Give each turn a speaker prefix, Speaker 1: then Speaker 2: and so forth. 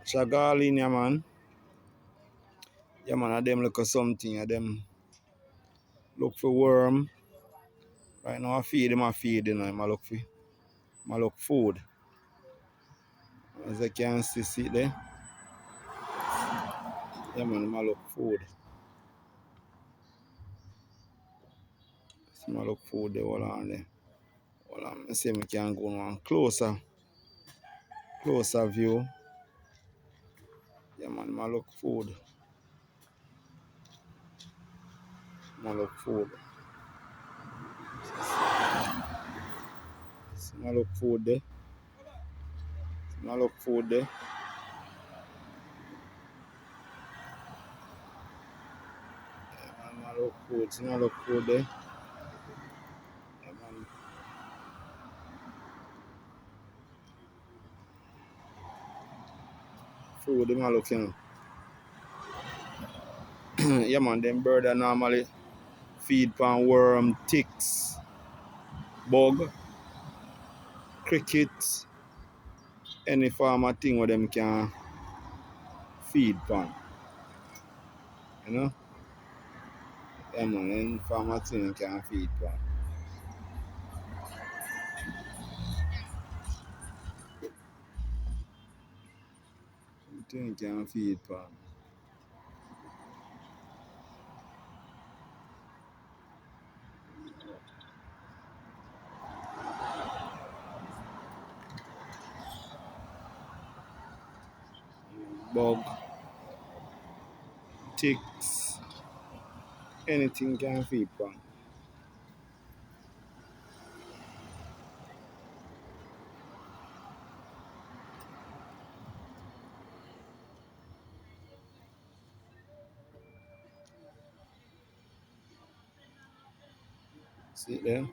Speaker 1: Chagalinia, man. Yeah, man, I them look at something. I them look for worm. Right now, I feed him. You know. I look food. As I can see it there. Yeah, man, I look food. I look food there. Hold on there. Hold on. I see me can go on closer view. Yeah, man, I look food. I look food. I look food there. I look food there. I look food. I look food there. Yeah, man. Food, I look, you know. Yeah, man, them bird are normally feed pan worm, ticks, bug, crickets, any form of thing where them can feed pan. You know? Yeah, man, any form of thing can feed pan. Thing can feed pan. Bug, ticks, anything can feed pan. See it there?